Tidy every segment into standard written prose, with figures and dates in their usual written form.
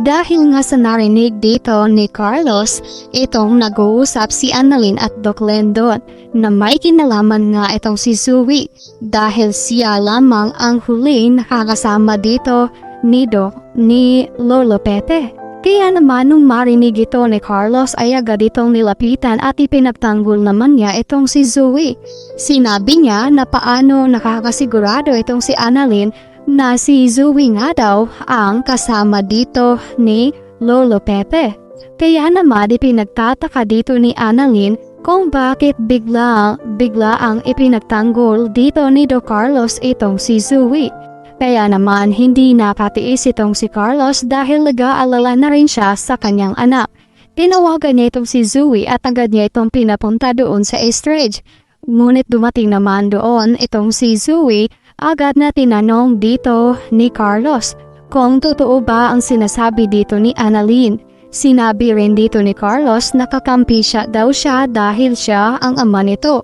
Dahil nga sa narinig dito ni Carlos, itong nag-uusap si Annalyn at Doc Lendon na may kinalaman nga itong si Zoe dahil siya lamang ang huling nakakasama dito ni Lolo Pepe. Kaya naman nung marinig ito ni Carlos ay agad itong nilapitan at ipinagtanggol naman niya itong si Zoe. Sinabi niya na paano nakakasigurado itong si Annalyn na si Zoe nga daw ang kasama dito ni Lolo Pepe. Kaya naman ipinagtataka dito ni Annalyn kung bakit bigla ang ipinagtanggol dito ni Doc Carlos itong si Zoe. Kaya naman hindi nakatiis itong si Carlos dahil nag-aalala na rin siya sa kanyang anak. Tinawagan niya itong si Zoe at agad niya itong pinapunta doon sa Eastridge. Ngunit dumating naman doon itong si Zoe, agad na tinanong dito ni Carlos kung totoo ba ang sinasabi dito ni Annalyn. Sinabi rin dito ni Carlos na kakampi daw siya dahil siya ang ama nito.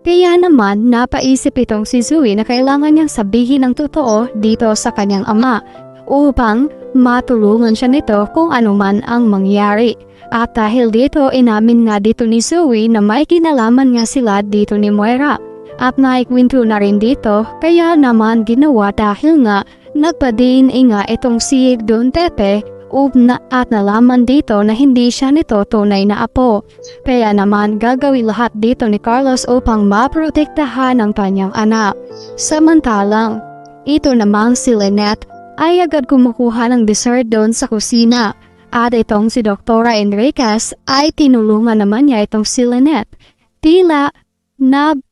Kaya naman napaisip itong si Zoe na kailangan niyang sabihin ang totoo dito sa kanyang ama upang matulungan siya nito kung anuman ang mangyari. At dahil dito inamin nga dito ni Zoe na may kinalaman nga sila dito ni Moira. At naikwento na rin dito kaya naman ginawa dahil nga nagpa-DNA nga itong si Don Pepe at nalaman dito na hindi siya nito tunay na apo. Kaya naman gagawin lahat dito ni Carlos upang maprotektahan ang kanyang anak. Samantalang, ito namang si Lynette ay agad kumukuha ng dessert doon sa kusina. At itong si Dr. Enriquez ay tinulungan naman niya itong si Lynette. Tila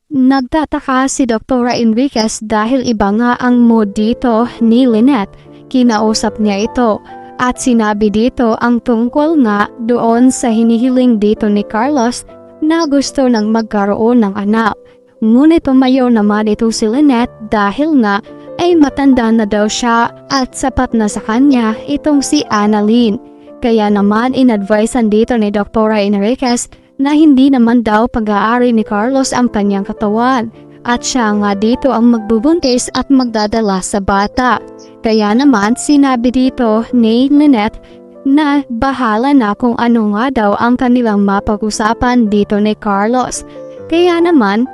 nagtataka si Dr. Enriquez dahil iba nga ang mood dito ni Lynette. Kinausap niya ito. At sinabi dito ang tungkol nga doon sa hinihiling dito ni Carlos na gusto nang magkaroon ng anak. Ngunit tumayo naman ito si Lynette dahil nga ay matanda na daw siya at sapat na sa kanya itong si Annalyn. Kaya naman inadvisean dito ni Dr. Enriquez na hindi naman daw pag-aari ni Carlos ang kanyang katawan. At siya nga dito ang magbubuntis at magdadala sa bata. Kaya naman sinabi dito ni Lynette na bahala na kung ano nga daw ang kanilang mapag-usapan dito ni Carlos. Kaya naman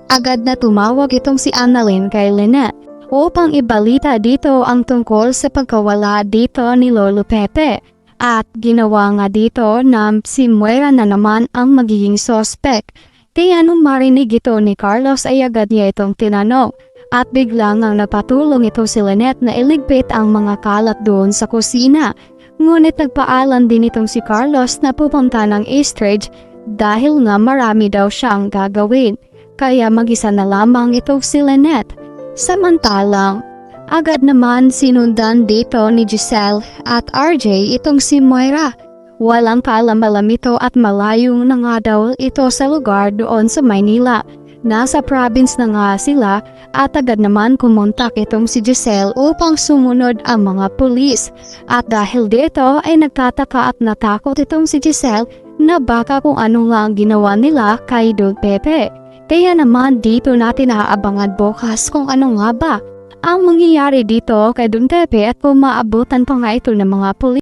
agad na tumawag itong si Annalyn kay Lynette upang ibalita dito ang tungkol sa pagkawala dito ni Lolo Pepe. At ginawa nga dito na si Moira na naman ang magiging suspect. Kaya nung marinig ito ni Carlos ay agad niya itong tinanong at biglang ang napatulong ito si Lynette na iligpit ang mga kalat doon sa kusina. Ngunit nagpaalam din itong si Carlos na pupunta ng Eastridge dahil nga marami daw siyang gagawin. Kaya mag-isa na lamang itong si Lynette. Samantalang, agad naman sinundan dito ni Giselle at RJ itong si Moira. Walang kaalam-alam ito at malayo na nga daw ito sa lugar doon sa Maynila. Nasa province na nga sila at agad naman kumontak itong si Giselle upang sumunod ang mga pulis. At dahil dito ay nagtataka at natakot itong si Giselle na baka kung ano nga ang ginawa nila kay Don Pepe. Kaya naman dito natin naaabangan bukas kung ano nga ba ang mangyayari dito kay Don Pepe at kung maabutan pa nga ito ng mga pulis.